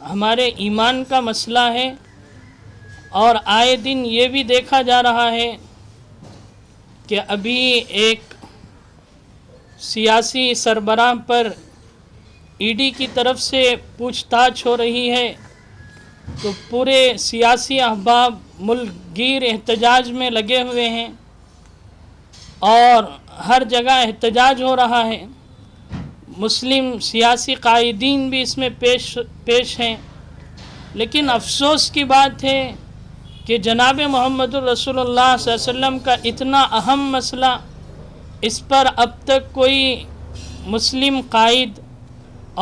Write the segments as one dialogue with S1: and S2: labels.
S1: ہمارے ایمان کا مسئلہ ہے، اور آئے دن یہ بھی دیکھا جا رہا ہے کہ ابھی ایک سیاسی سربراہ پر ای ڈی کی طرف سے پوچھ تاچھ ہو رہی ہے، تو پورے سیاسی احباب ملک گیر احتجاج میں لگے ہوئے ہیں اور ہر جگہ احتجاج ہو رہا ہے۔ مسلم سیاسی قائدین بھی اس میں پیش ہیں، لیکن افسوس کی بات ہے کہ جناب محمد الرسول اللہ صلی اللہ علیہ وسلم کا اتنا اہم مسئلہ، اس پر اب تک کوئی مسلم قائد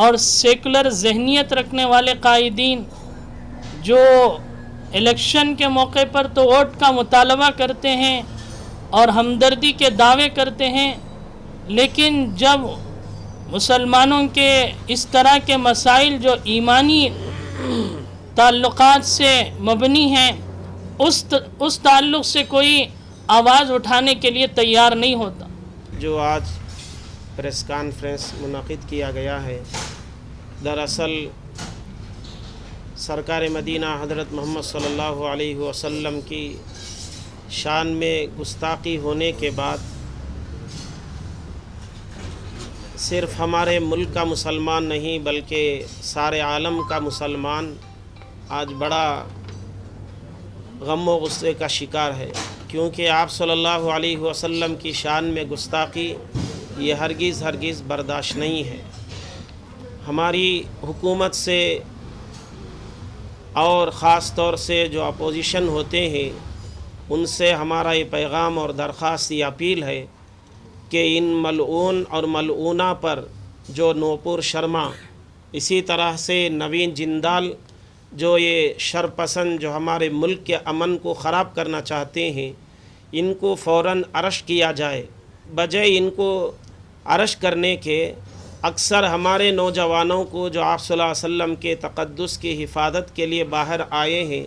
S1: اور سیکولر ذہنیت رکھنے والے قائدین جو الیکشن کے موقع پر تو ووٹ کا مطالبہ کرتے ہیں اور ہمدردی کے دعوے کرتے ہیں، لیکن جب مسلمانوں کے اس طرح کے مسائل جو ایمانی تعلقات سے مبنی ہیں، اس تعلق سے کوئی آواز اٹھانے کے لیے تیار نہیں ہوتا۔
S2: جو آج پریس کانفرنس منعقد کیا گیا ہے، دراصل سرکار مدینہ حضرت محمد صلی اللہ علیہ وسلم کی شان میں گستاخی ہونے کے بعد صرف ہمارے ملک کا مسلمان نہیں بلکہ سارے عالم کا مسلمان آج بڑا غم و غصے کا شکار ہے، کیونکہ آپ صلی اللہ علیہ وسلم کی شان میں گستاخی یہ ہرگز برداشت نہیں ہے۔ ہماری حکومت سے اور خاص طور سے جو اپوزیشن ہوتے ہیں ان سے ہمارا یہ پیغام اور درخواست یہ اپیل ہے کہ ان ملعون اور ملعونہ پر جو نوپور شرما، اسی طرح سے نوین جندال جو یہ شرپسند جو ہمارے ملک کے امن کو خراب کرنا چاہتے ہیں، ان کو فوراً اریسٹ کیا جائے۔ بجائے ان کو اریسٹ کرنے کے اکثر ہمارے نوجوانوں کو جو آپ صلی اللہ علیہ وسلم کے تقدس کی حفاظت کے لیے باہر آئے ہیں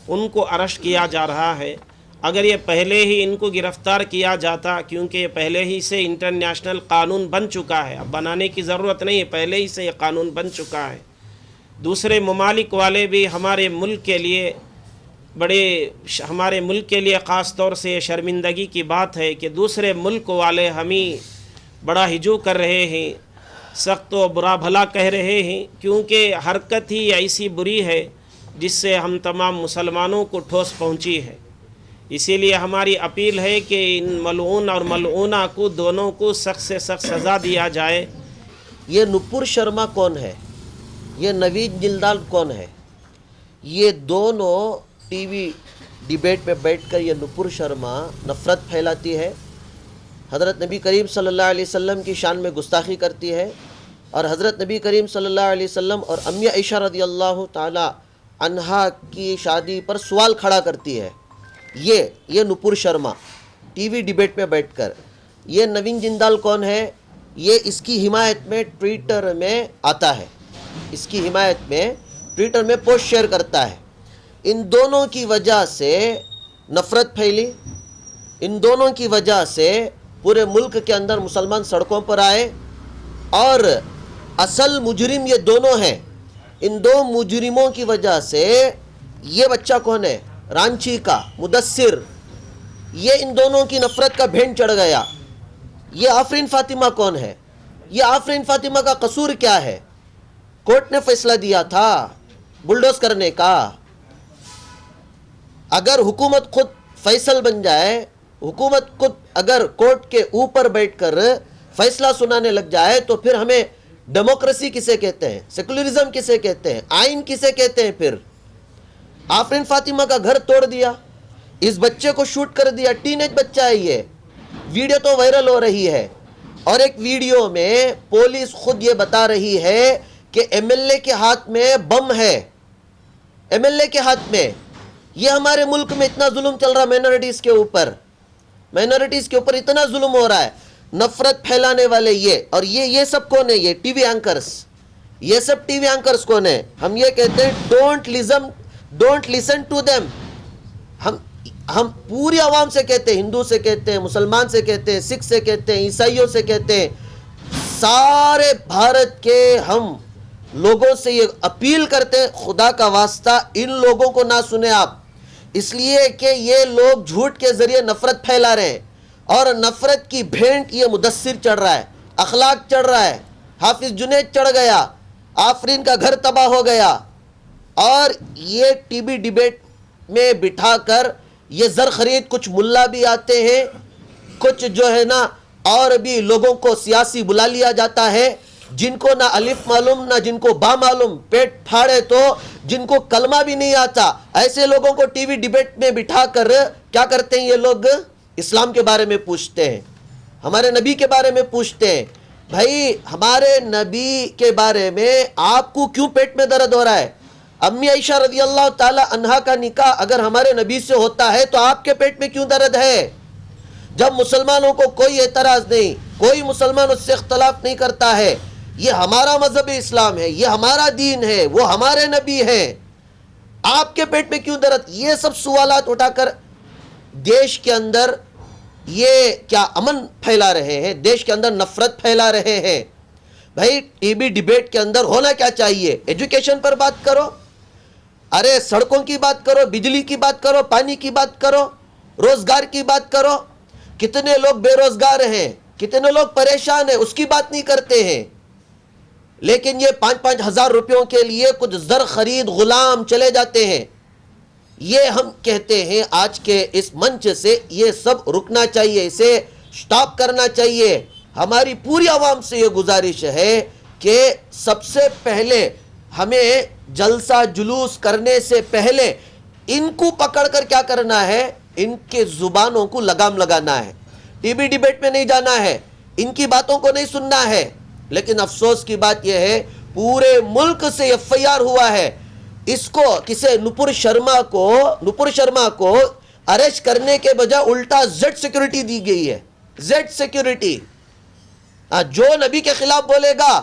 S2: ان کو اریسٹ کیا جا رہا ہے۔ اگر یہ پہلے ہی ان کو گرفتار کیا جاتا، کیونکہ یہ پہلے ہی سے انٹرنیشنل قانون بن چکا ہے، اب بنانے کی ضرورت نہیں ہے، پہلے ہی سے یہ قانون بن چکا ہے۔ دوسرے ممالک والے بھی ہمارے ملک کے لیے ہمارے ملک کے لیے خاص طور سے شرمندگی کی بات ہے کہ دوسرے ملک والے ہمیں بڑا ہجو کر رہے ہیں، سخت و برا بھلا کہہ رہے ہیں، کیونکہ حرکت ہی ایسی بری ہے جس سے ہم تمام مسلمانوں کو ٹھوس پہنچی ہے۔ اسی لیے ہماری اپیل ہے کہ ان ملعون اور ملعونہ کو دونوں کو سخت سے سخت سزا دیا جائے۔
S3: یہ نپور شرما کون ہے؟ یہ نوین جندال کون ہے؟ یہ دونوں ٹی وی ڈیبیٹ پہ بیٹھ کر یہ نپور شرما نفرت پھیلاتی ہے، حضرت نبی کریم صلی اللہ علیہ وسلم کی شان میں گستاخی کرتی ہے، اور حضرت نبی کریم صلی اللہ علیہ وسلم اور امی عائشہ رضی اللہ تعالی عنہا کی شادی پر سوال کھڑا کرتی ہے۔ یہ Nupur Sharma T V debate پہ بیٹھ کر۔ یہ نوین جندال کون ہے؟ یہ اس کی حمایت میں ٹویٹر میں آتا ہے، اس کی حمایت میں ٹویٹر میں پوسٹ شیئر کرتا ہے۔ ان دونوں کی وجہ سے نفرت پھیلی، ان دونوں کی وجہ سے پورے ملک کے اندر مسلمان سڑکوں پر آئے، اور اصل مجرم یہ دونوں ہیں۔ ان دو مجرموں کی وجہ سے یہ بچہ کون ہے؟ رانچی کا مدثر، یہ ان دونوں کی نفرت کا بھینٹ چڑھ گیا۔ یہ آفرین فاطمہ کون ہے؟ یہ آفرین فاطمہ کا قصور کیا ہے؟ کورٹ نے فیصلہ دیا تھا بلڈوز کرنے کا۔ اگر حکومت خود فیصل بن جائے، حکومت خود اگر کورٹ کے اوپر بیٹھ کر فیصلہ سنانے لگ جائے، تو پھر ہمیں ڈیموکریسی کسے کہتے ہیں؟ سیکولرزم کسے کہتے ہیں؟ آئین کسے کہتے ہیں؟ پھر آفرین فاطمہ کا گھر توڑ دیا، اس بچے کو شوٹ کر دیا، ٹین ایج بچہ ہے یہ، ویڈیو تو وائرل ہو رہی ہے، اور ایک ویڈیو میں پولیس خود یہ بتا رہی ہے کہ ایم ایل اے کے ہاتھ میں بم ہے، ایم ایل اے کے ہاتھ میں۔ یہ ہمارے ملک میں اتنا ظلم چل رہا مائنورٹیز کے اوپر، مائنورٹیز کے اوپر اتنا ظلم ہو رہا ہے، نفرت پھیلانے والے یہ، اور یہ سب کون ہے؟ یہ ٹی وی اینکرز، یہ سب ٹی وی اینکرز کون ہیں؟ ہم یہ کہتے ہیں ڈونٹ لسن ٹو دیم۔ ہم پوری عوام سے کہتے ہیں، ہندو سے کہتے ہیں، مسلمان سے کہتے ہیں، سکھ سے کہتے ہیں، عیسائیوں سے کہتے ہیں، سارے بھارت کے ہم لوگوں سے یہ اپیل کرتے ہیں خدا کا واسطہ ان لوگوں کو نہ سنیں آپ، اس لیے کہ یہ لوگ جھوٹ کے ذریعے نفرت پھیلا رہے ہیں، اور نفرت کی بھینٹ یہ مدثر چڑھ رہا ہے، اخلاق چڑھ رہا ہے، حافظ جنید چڑھ گیا، آفرین کا گھر تباہ ہو گیا، اور یہ ٹی وی ڈیبیٹ میں بٹھا کر یہ زر خرید کچھ ملا بھی آتے ہیں، کچھ جو ہے نا اور بھی لوگوں کو سیاسی بلا لیا جاتا ہے، جن کو نہ الف معلوم نہ جن کو با معلوم، پیٹ پھاڑے تو جن کو کلمہ بھی نہیں آتا، ایسے لوگوں کو ٹی وی ڈیبیٹ میں بٹھا کر کیا کرتے ہیں یہ لوگ؟ اسلام کے بارے میں پوچھتے ہیں، ہمارے نبی کے بارے میں پوچھتے ہیں۔ بھائی ہمارے نبی کے بارے میں آپ کو کیوں پیٹ میں درد ہو رہا ہے؟ امی عائشہ رضی اللہ تعالی عنہا کا نکاح اگر ہمارے نبی سے ہوتا ہے تو آپ کے پیٹ میں کیوں درد ہے؟ جب مسلمانوں کو کوئی اعتراض نہیں، کوئی مسلمان اس سے اختلاف نہیں کرتا ہے، یہ ہمارا مذہب اسلام ہے، یہ ہمارا دین ہے، وہ ہمارے نبی ہیں، آپ کے پیٹ میں کیوں درد؟ یہ سب سوالات اٹھا کر دیش کے اندر یہ کیا امن پھیلا رہے ہیں، دیش کے اندر نفرت پھیلا رہے ہیں۔ بھائی ٹی وی ڈیبیٹ کے اندر ہونا کیا چاہیے؟ ایجوکیشن پر بات کرو، ارے سڑکوں کی بات کرو، بجلی کی بات کرو، پانی کی بات کرو، روزگار کی بات کرو۔ کتنے لوگ بے روزگار ہیں، کتنے لوگ پریشان ہیں، اس کی بات نہیں کرتے ہیں، لیکن یہ 5-5 ہزار روپیوں کے لیے کچھ زر خرید غلام چلے جاتے ہیں۔ یہ ہم کہتے ہیں آج کے اس منچ سے یہ سب رکنا چاہیے، اسے سٹاپ کرنا چاہیے۔ ہماری پوری عوام سے یہ گزارش ہے کہ سب سے پہلے ہمیں جلسہ جلوس کرنے سے پہلے ان کو پکڑ کر کیا کرنا ہے؟ ان کے زبانوں کو لگام لگانا ہے، ٹی وی ڈیبیٹ میں نہیں جانا ہے، ان کی باتوں کو نہیں سننا ہے۔ لیکن افسوس کی بات یہ ہے پورے ملک سے ایف آئی آر ہوا ہے، اس کو کسی نپر شرما کو اریسٹ کرنے کے بجائے الٹا زیڈ سیکیورٹی دی گئی ہے، زیڈ سیکیورٹی۔ جو نبی کے خلاف بولے گا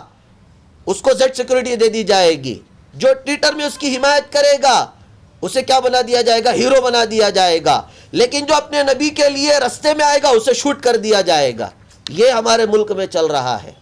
S3: اس کو زیڈ سیکیورٹی دے دی جائے گی، جو ٹویٹر میں اس کی حمایت کرے گا اسے کیا بنا دیا جائے گا؟ ہیرو بنا دیا جائے گا، لیکن جو اپنے نبی کے لیے رستے میں آئے گا اسے شوٹ کر دیا جائے گا۔ یہ ہمارے ملک میں چل رہا ہے۔